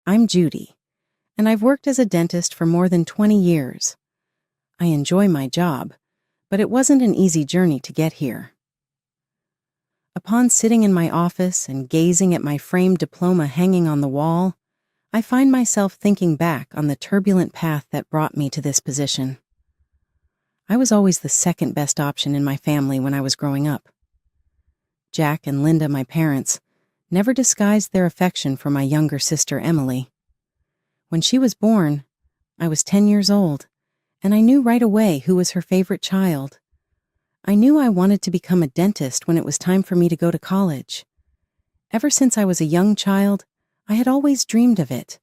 I'm Judy, and I've worked as a dentist for more than 20 years. I enjoy my job, but it wasn't an easy journey to get here. Upon sitting in my office and gazing at my framed diploma hanging on the wall, I find myself thinking back on the turbulent path that brought me to this position. I was always the second best option in my family when I was growing up. Jack and Linda, my parents, never disguised their affection for my younger sister, Emily. When she was born, I was 10 years old, and I knew right away who was her favorite child. I knew I wanted to become a dentist when it was time for me to go to college. Ever since I was a young child, I had always dreamed of it.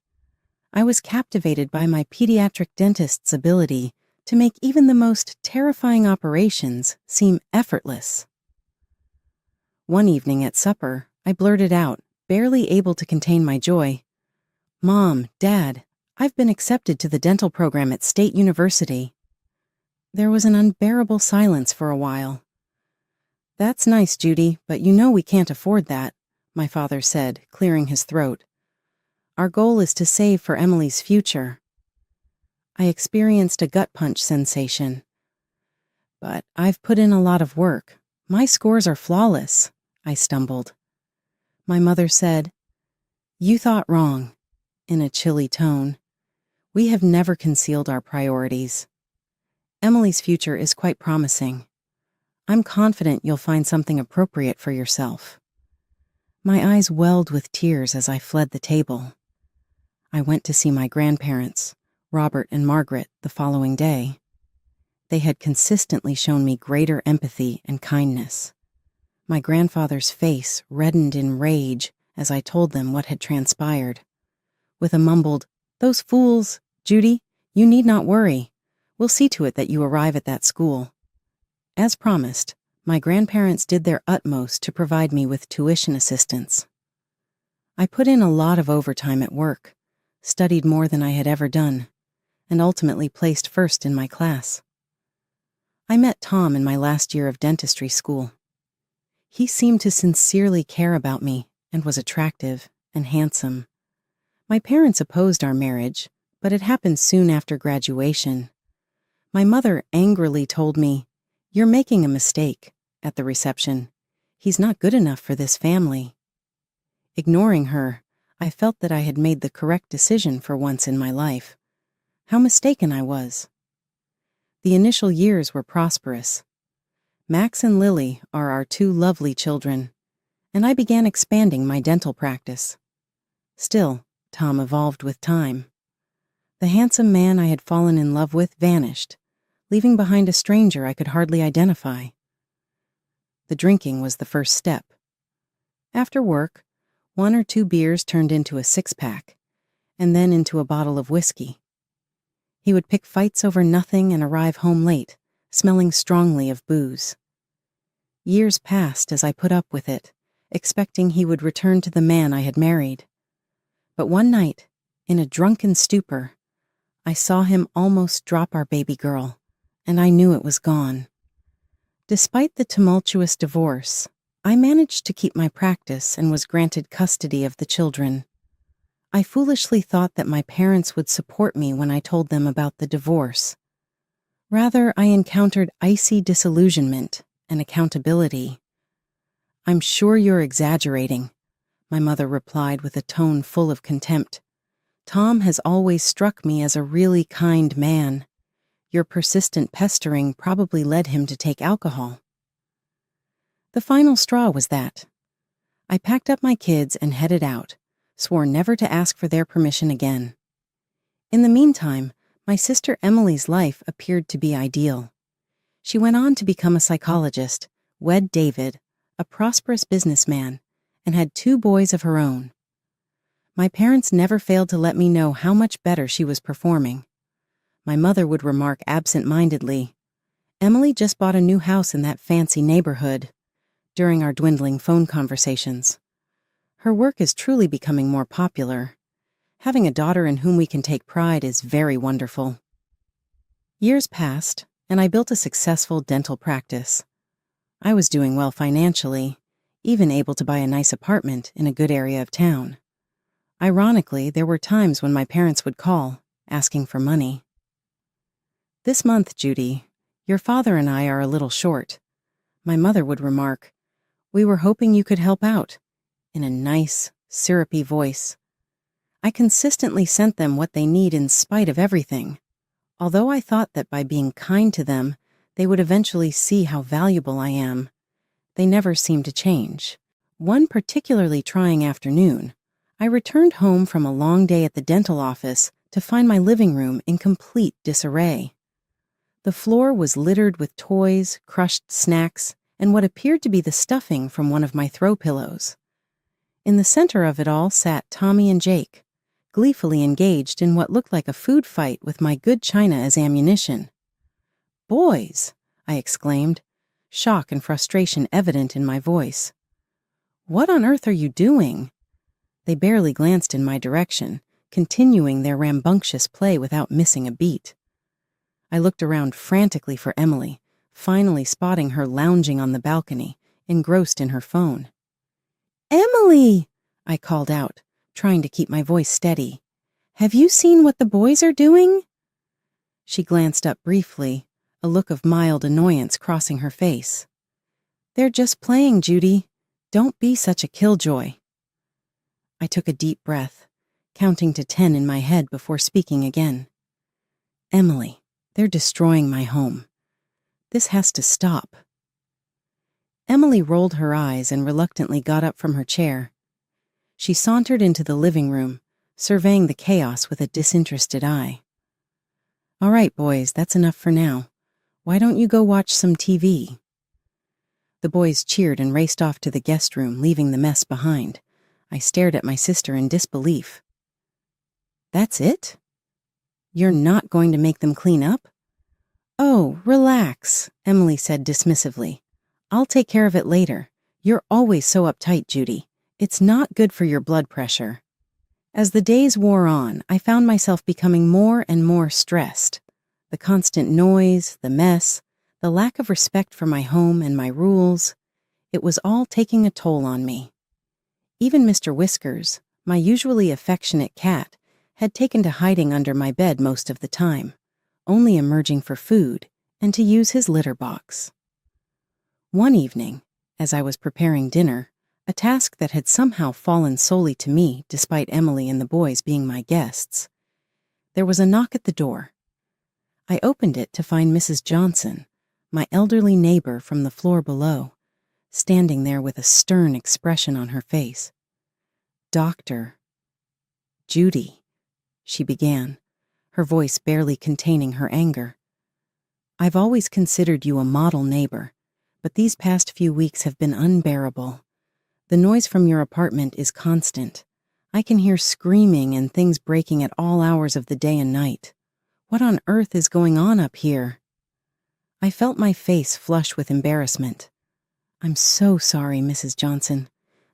I was captivated by my pediatric dentist's ability to make even the most terrifying operations seem effortless. One evening at supper, I blurted out, barely able to contain my joy, "Mom, Dad, I've been accepted to the dental program at State University." There was an unbearable silence for a while. "That's nice, Judy, but you know we can't afford that," my father said, clearing his throat. "Our goal is to save for Emily's future." I experienced a gut punch sensation. "But I've put in a lot of work. My scores are flawless," I stumbled. My mother said, "You thought wrong," in a chilly tone. "We have never concealed our priorities. Emily's future is quite promising. I'm confident you'll find something appropriate for yourself." My eyes welled with tears as I fled the table. I went to see my grandparents, Robert and Margaret, the following day. They had consistently shown me greater empathy and kindness. My grandfather's face reddened in rage as I told them what had transpired. With a mumbled, "Those fools, Judy, you need not worry. We'll see to it that you arrive at that school." As promised, my grandparents did their utmost to provide me with tuition assistance. I put in a lot of overtime at work, studied more than I had ever done, and ultimately placed first in my class. I met Tom in my last year of dentistry school. He seemed to sincerely care about me and was attractive and handsome. My parents opposed our marriage, but it happened soon after graduation. My mother angrily told me, "You're making a mistake," at the reception. "He's not good enough for this family." Ignoring her, I felt that I had made the correct decision for once in my life. How mistaken I was. The initial years were prosperous. Max and Lily are our two lovely children, and I began expanding my dental practice. Still, Tom evolved with time. The handsome man I had fallen in love with vanished, leaving behind a stranger I could hardly identify. The drinking was the first step. After work, 1 or 2 beers turned into a 6-pack, and then into a bottle of whiskey. He would pick fights over nothing and arrive home late, smelling strongly of booze. Years passed as I put up with it, expecting he would return to the man I had married. But one night, in a drunken stupor, I saw him almost drop our baby girl, and I knew it was gone. Despite the tumultuous divorce, I managed to keep my practice and was granted custody of the children. I foolishly thought that my parents would support me when I told them about the divorce. Rather, I encountered icy disillusionment and accountability. "I'm sure you're exaggerating," my mother replied with a tone full of contempt. "Tom has always struck me as a really kind man. Your persistent pestering probably led him to take alcohol." The final straw was that. I packed up my kids and headed out, swore never to ask for their permission again. In the meantime, my sister Emily's life appeared to be ideal. She went on to become a psychologist, wed David, a prosperous businessman, and had 2 boys of her own. My parents never failed to let me know how much better she was performing. My mother would remark absent-mindedly, "Emily just bought a new house in that fancy neighborhood," during our dwindling phone conversations. Her work is truly becoming more popular. Having a daughter in whom we can take pride is very wonderful. Years passed, and I built a successful dental practice. I was doing well financially, even able to buy a nice apartment in a good area of town. Ironically, there were times when my parents would call, asking for money. "This month, Judy, your father and I are a little short." My mother would remark, "We were hoping you could help out," in a nice, syrupy voice. I consistently sent them what they need in spite of everything, although I thought that by being kind to them, they would eventually see how valuable I am. They never seemed to change. One particularly trying afternoon, I returned home from a long day at the dental office to find my living room in complete disarray. The floor was littered with toys, crushed snacks, and what appeared to be the stuffing from one of my throw pillows. In the center of it all sat Tommy and Jake, gleefully engaged in what looked like a food fight with my good china as ammunition. "Boys!" I exclaimed, shock and frustration evident in my voice. "What on earth are you doing?" They barely glanced in my direction, continuing their rambunctious play without missing a beat. I looked around frantically for Emily, finally spotting her lounging on the balcony, engrossed in her phone. "Emily!" I called out, trying to keep my voice steady. "Have you seen what the boys are doing?" She glanced up briefly, a look of mild annoyance crossing her face. "They're just playing, Judy. Don't be such a killjoy." I took a deep breath, counting to 10 in my head before speaking again. "Emily, they're destroying my home. This has to stop." Emily rolled her eyes and reluctantly got up from her chair. She sauntered into the living room, surveying the chaos with a disinterested eye. "All right, boys, that's enough for now. Why don't you go watch some TV?" The boys cheered and raced off to the guest room, leaving the mess behind. I stared at my sister in disbelief. "That's it? You're not going to make them clean up?" "Oh, relax," Emily said dismissively. "I'll take care of it later. You're always so uptight, Judy. It's not good for your blood pressure." As the days wore on, I found myself becoming more and more stressed. The constant noise, the mess, the lack of respect for my home and my rules, it was all taking a toll on me. Even Mr. Whiskers, my usually affectionate cat, had taken to hiding under my bed most of the time, only emerging for food and to use his litter box. One evening, as I was preparing dinner, a task that had somehow fallen solely to me despite Emily and the boys being my guests, there was a knock at the door. I opened it to find Mrs. Johnson, my elderly neighbor from the floor below, standing there with a stern expression on her face. "Doctor, Judy," she began, her voice barely containing her anger. "I've always considered you a model neighbor, but these past few weeks have been unbearable. The noise from your apartment is constant. I can hear screaming and things breaking at all hours of the day and night. What on earth is going on up here?" I felt my face flush with embarrassment. "I'm so sorry, Mrs. Johnson.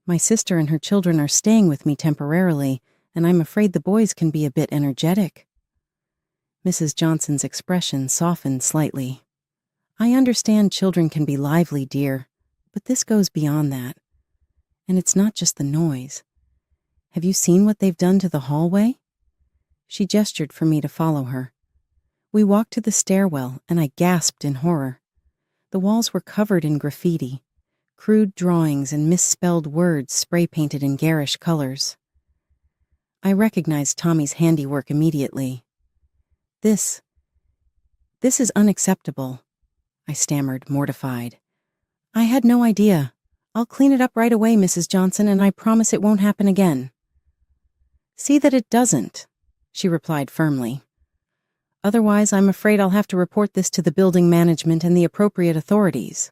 My sister and her children are staying with me temporarily, and I'm afraid the boys can be a bit energetic." Mrs. Johnson's expression softened slightly. "I understand children can be lively, dear, but this goes beyond that. And it's not just the noise. Have you seen what they've done to the hallway?" She gestured for me to follow her. We walked to the stairwell, and I gasped in horror. The walls were covered in graffiti, crude drawings and misspelled words spray-painted in garish colors. I recognized Tommy's handiwork immediately. This is unacceptable," I stammered, mortified. "I had no idea. I'll clean it up right away, Mrs. Johnson, and I promise it won't happen again." "See that it doesn't," she replied firmly. "Otherwise, I'm afraid I'll have to report this to the building management and the appropriate authorities."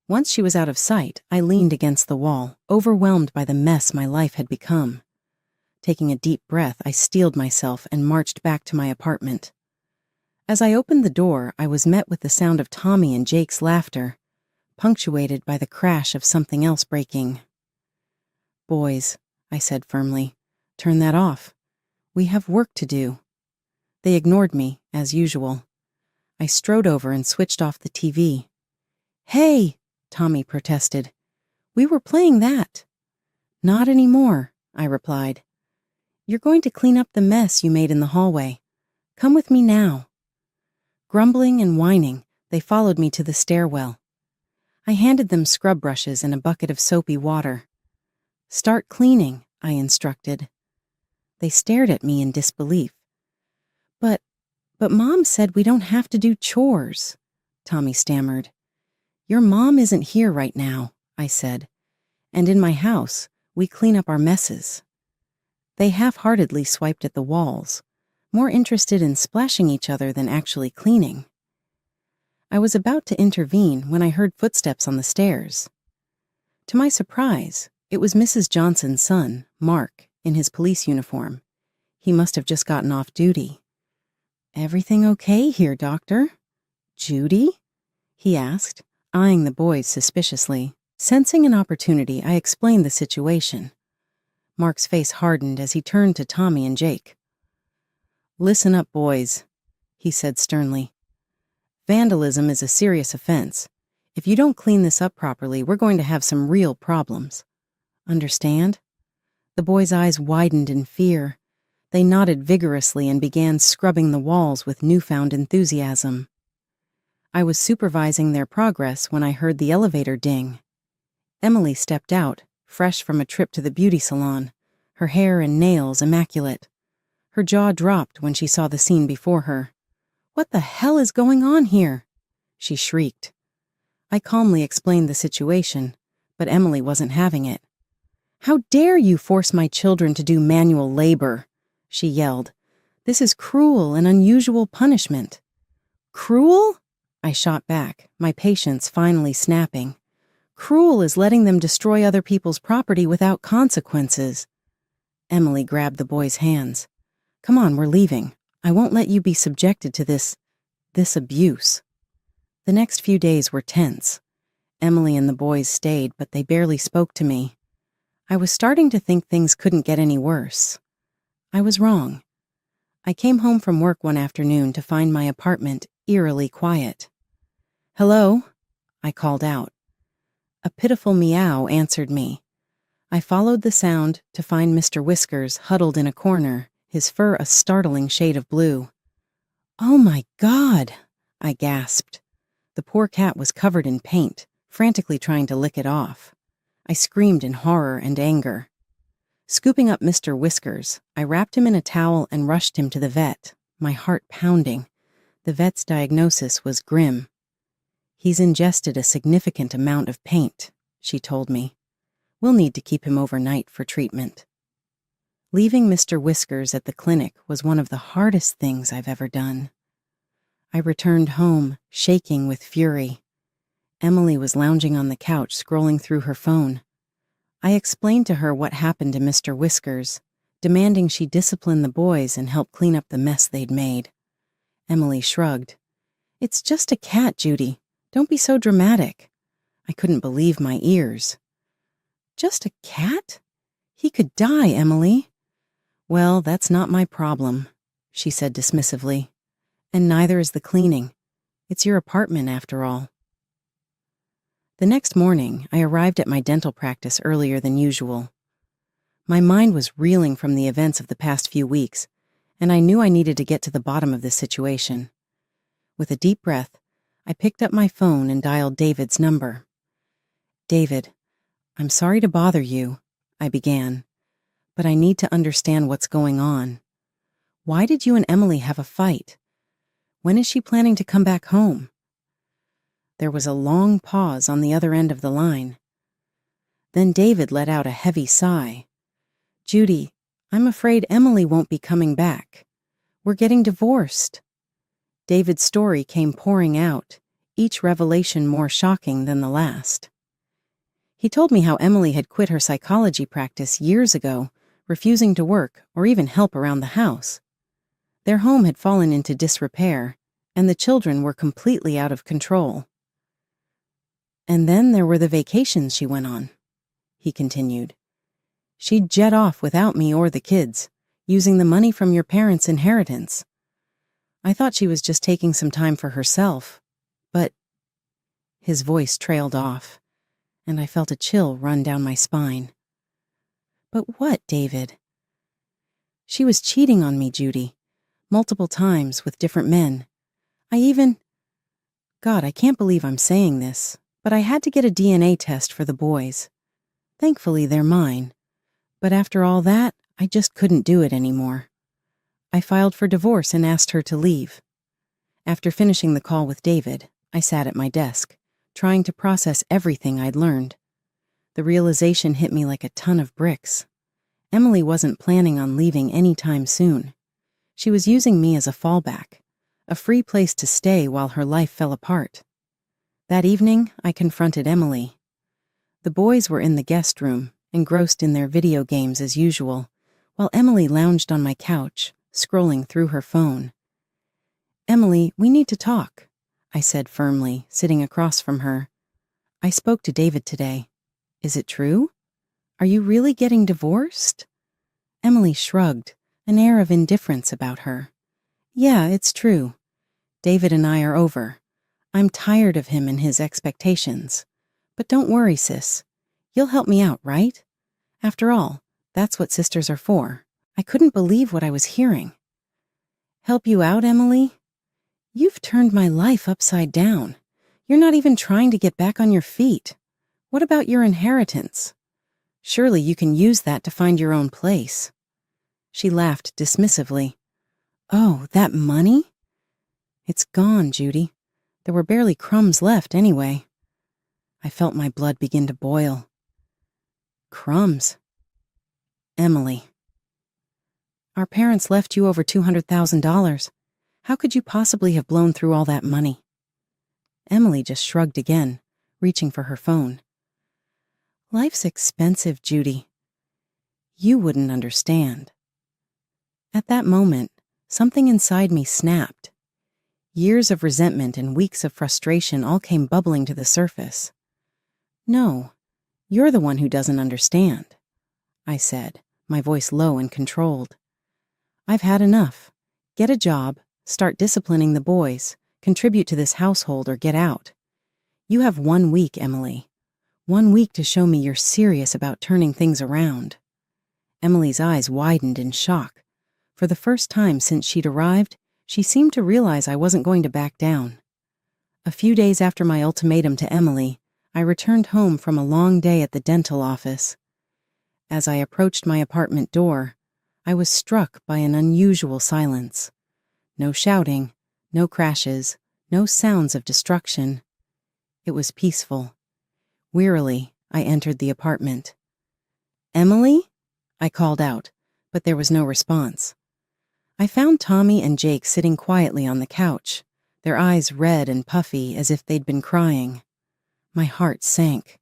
Once she was out of sight, I leaned against the wall, overwhelmed by the mess my life had become. Taking a deep breath, I steeled myself and marched back to my apartment. As I opened the door, I was met with the sound of Tommy and Jake's laughter, punctuated by the crash of something else breaking. "Boys," I said firmly, "turn that off. We have work to do." They ignored me, as usual. I strode over and switched off the TV. "Hey," Tommy protested. "We were playing that." "Not anymore," I replied. You're going to clean up the mess you made in the hallway. Come with me now." Grumbling and whining, they followed me to the stairwell. I handed them scrub brushes and a bucket of soapy water. "Start cleaning," I instructed. They stared at me in disbelief. But Mom said we don't have to do chores," Tommy stammered. "Your mom isn't here right now," I said. "And in my house, we clean up our messes." They half-heartedly swiped at the walls, more interested in splashing each other than actually cleaning. I was about to intervene when I heard footsteps on the stairs. To my surprise, it was Mrs. Johnson's son, Mark, in his police uniform. He must have just gotten off duty. "Everything okay here, Doctor?" "Judy?" he asked, eyeing the boys suspiciously. Sensing an opportunity, I explained the situation. Mark's face hardened as he turned to Tommy and Jake. "Listen up, boys," he said sternly. "Vandalism is a serious offense. If you don't clean this up properly, we're going to have some real problems. Understand?" The boys' eyes widened in fear. They nodded vigorously and began scrubbing the walls with newfound enthusiasm. I was supervising their progress when I heard the elevator ding. Emily stepped out, fresh from a trip to the beauty salon, her hair and nails immaculate. Her jaw dropped when she saw the scene before her. "What the hell is going on here?" she shrieked. I calmly explained the situation, but Emily wasn't having it. "How dare you force my children to do manual labor?" she yelled. "This is cruel and unusual punishment." "Cruel?" I shot back, my patience finally snapping. "Cruel is letting them destroy other people's property without consequences." Emily grabbed the boy's hands. "Come on, we're leaving. I won't let you be subjected to this abuse." The next few days were tense. Emily and the boys stayed, but they barely spoke to me. I was starting to think things couldn't get any worse. I was wrong. I came home from work one afternoon to find my apartment eerily quiet. "Hello?" I called out. A pitiful meow answered me. I followed the sound to find Mr. Whiskers huddled in a corner, his fur a startling shade of blue. "Oh my God!" I gasped. The poor cat was covered in paint, frantically trying to lick it off. I screamed in horror and anger. Scooping up Mr. Whiskers, I wrapped him in a towel and rushed him to the vet, my heart pounding. The vet's diagnosis was grim. "He's ingested a significant amount of paint," she told me. "We'll need to keep him overnight for treatment." Leaving Mr. Whiskers at the clinic was one of the hardest things I've ever done. I returned home, shaking with fury. Emily was lounging on the couch, scrolling through her phone. I explained to her what happened to Mr. Whiskers, demanding she discipline the boys and help clean up the mess they'd made. Emily shrugged. "It's just a cat, Judy. Don't be so dramatic." I couldn't believe my ears. "Just a cat? He could die, Emily." "Well, that's not my problem," she said dismissively. "And neither is the cleaning. It's your apartment, after all." The next morning, I arrived at my dental practice earlier than usual. My mind was reeling from the events of the past few weeks, and I knew I needed to get to the bottom of this situation. With a deep breath, I picked up my phone and dialed David's number. "David, I'm sorry to bother you," I began, "but I need to understand what's going on. Why did you and Emily have a fight? When is she planning to come back home?" There was a long pause on the other end of the line. Then David let out a heavy sigh. "Judy, I'm afraid Emily won't be coming back. We're getting divorced." David's story came pouring out, each revelation more shocking than the last. He told me how Emily had quit her psychology practice years ago, refusing to work or even help around the house. Their home had fallen into disrepair, and the children were completely out of control. "And then there were the vacations she went on," he continued. "She'd jet off without me or the kids, using the money from your parents' inheritance. I thought she was just taking some time for herself, but—" His voice trailed off, and I felt a chill run down my spine. "But what, David?" She was cheating on me, Judy. Multiple times with different men. God, I can't believe I'm saying this, but I had to get a DNA test for the boys. Thankfully, they're mine. But after all that, I just couldn't do it anymore. I filed for divorce and asked her to leave. After finishing the call with David, I sat at my desk, trying to process everything I'd learned. The realization hit me like a ton of bricks. Emily wasn't planning on leaving anytime soon. She was using me as a fallback, a free place to stay while her life fell apart. That evening, I confronted Emily. The boys were in the guest room, engrossed in their video games as usual, while Emily lounged on my couch, scrolling through her phone. "Emily, we need to talk," I said firmly, sitting across from her. "I spoke to David today. Is it true? Are you really getting divorced?" Emily shrugged, an air of indifference about her. "Yeah, it's true. David and I are over. I'm tired of him and his expectations. But don't worry, sis. You'll help me out, right? After all, that's what sisters are for." I couldn't believe what I was hearing. "Help you out, Emily? You've turned my life upside down. You're not even trying to get back on your feet. What about your inheritance? Surely you can use that to find your own place." She laughed dismissively. "Oh, that money? It's gone, Judy. There were barely crumbs left anyway." I felt my blood begin to boil. Crumbs? Emily. "Our parents left you over $200,000. How could you possibly have blown through all that money?" Emily just shrugged again, reaching for her phone. "Life's expensive, Judy. You wouldn't understand." At that moment, something inside me snapped. Years of resentment and weeks of frustration all came bubbling to the surface. "No, you're the one who doesn't understand," I said, my voice low and controlled. "I've had enough. Get a job, start disciplining the boys, contribute to this household, or get out. You have 1 week, Emily. 1 week to show me you're serious about turning things around." Emily's eyes widened in shock. For the first time since she'd arrived, she seemed to realize I wasn't going to back down. A few days after my ultimatum to Emily, I returned home from a long day at the dental office. As I approached my apartment door, I was struck by an unusual silence. No shouting, no crashes, no sounds of destruction. It was peaceful. Wearily, I entered the apartment. "Emily?" I called out, but there was no response. I found Tommy and Jake sitting quietly on the couch, their eyes red and puffy as if they'd been crying. My heart sank.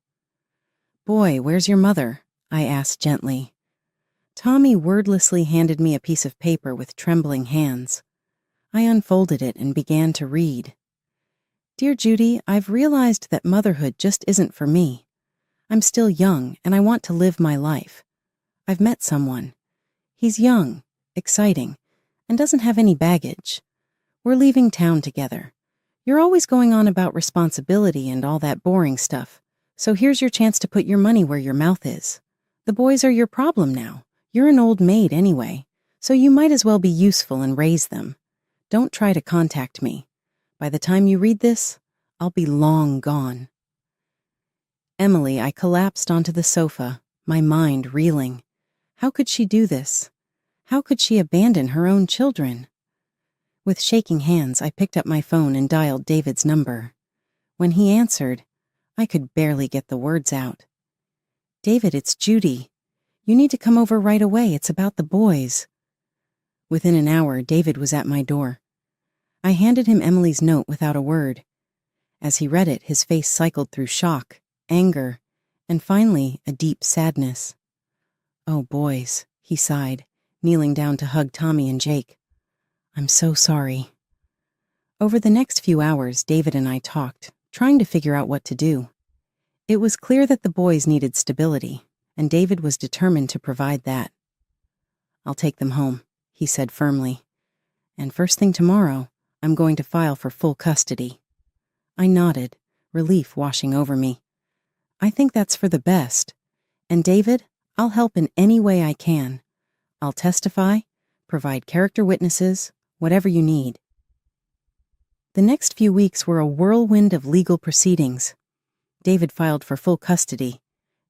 "Boy, where's your mother?" I asked gently. Tommy wordlessly handed me a piece of paper with trembling hands. I unfolded it and began to read. "Dear Judy, I've realized that motherhood just isn't for me. I'm still young and I want to live my life. I've met someone. He's young, exciting, and doesn't have any baggage. We're leaving town together. You're always going on about responsibility and all that boring stuff, so here's your chance to put your money where your mouth is. The boys are your problem now. You're an old maid anyway, so you might as well be useful and raise them. Don't try to contact me. By the time you read this, I'll be long gone." Emily, I collapsed onto the sofa, my mind reeling. How could she do this? How could she abandon her own children? With shaking hands, I picked up my phone and dialed David's number. When he answered, I could barely get the words out. "David, it's Judy. You need to come over right away. It's about the boys." Within an hour, David was at my door. I handed him Emily's note without a word. As he read it, his face cycled through shock, anger, and finally, a deep sadness. "Oh, boys," he sighed, kneeling down to hug Tommy and Jake. "I'm so sorry." Over the next few hours, David and I talked, trying to figure out what to do. It was clear that the boys needed stability, and David was determined to provide that. "I'll take them home," he said firmly. "And first thing tomorrow, I'm going to file for full custody." I nodded, relief washing over me. "I think that's for the best. And David, I'll help in any way I can. I'll testify, provide character witnesses, whatever you need. The next few weeks were a whirlwind of legal proceedings. David filed for full custody,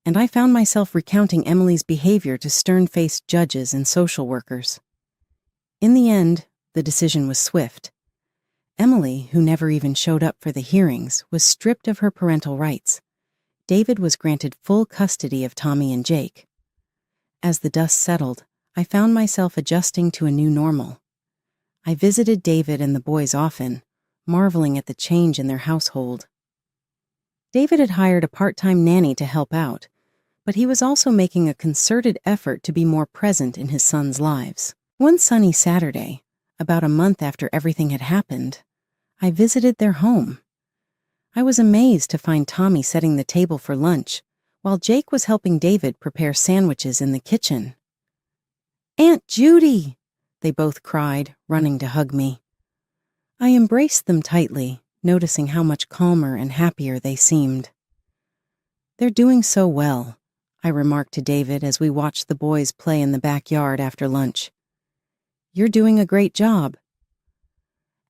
and I found myself recounting Emily's behavior to stern-faced judges and social workers. In the end, the decision was swift. Emily, who never even showed up for the hearings, was stripped of her parental rights. David was granted full custody of Tommy and Jake. As the dust settled, I found myself adjusting to a new normal. I visited David and the boys often, marveling at the change in their household. David had hired a part-time nanny to help out, but he was also making a concerted effort to be more present in his sons' lives. One sunny Saturday, about a month after everything had happened, I visited their home. I was amazed to find Tommy setting the table for lunch, while Jake was helping David prepare sandwiches in the kitchen. "Aunt Judy!" they both cried, running to hug me. I embraced them tightly, noticing how much calmer and happier they seemed. "They're doing so well," I remarked to David as we watched the boys play in the backyard after lunch. "You're doing a great job."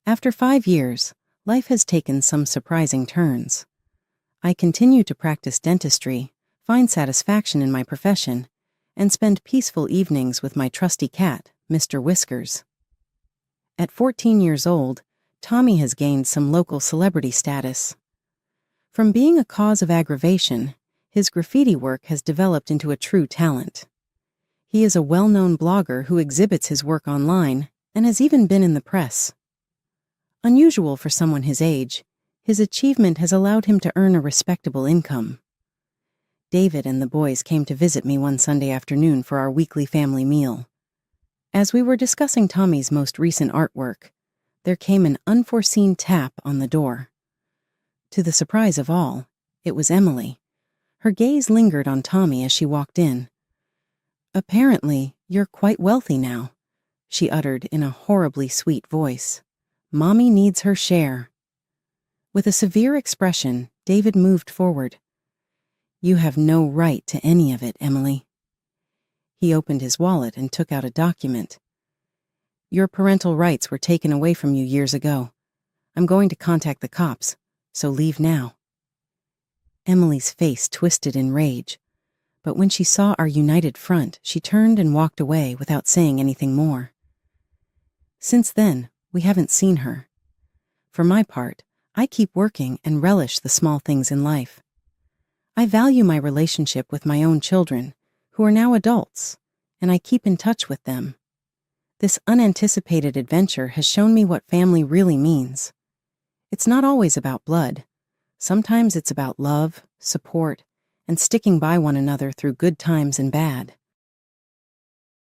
After 5 years, life has taken some surprising turns. I continue to practice dentistry, find satisfaction in my profession, and spend peaceful evenings with my trusty cat, Mr. Whiskers. At 14 years old, Tommy has gained some local celebrity status. From being a cause of aggravation, his graffiti work has developed into a true talent. He is a well-known blogger who exhibits his work online and has even been in the press. Unusual for someone his age, his achievement has allowed him to earn a respectable income. David and the boys came to visit me one Sunday afternoon for our weekly family meal. As we were discussing Tommy's most recent artwork, there came an unforeseen tap on the door. To the surprise of all, it was Emily. Her gaze lingered on Tommy as she walked in. "Apparently, you're quite wealthy now," she uttered in a horribly sweet voice. "Mommy needs her share." With a severe expression, David moved forward. "You have no right to any of it, Emily." He opened his wallet and took out a document. "Your parental rights were taken away from you years ago. I'm going to contact the cops, so leave now." Emily's face twisted in rage, but when she saw our united front, she turned and walked away without saying anything more. Since then, we haven't seen her. For my part, I keep working and relish the small things in life. I value my relationship with my own children, who are now adults, and I keep in touch with them. This unanticipated adventure has shown me what family really means. It's not always about blood. Sometimes it's about love, support, and sticking by one another through good times and bad.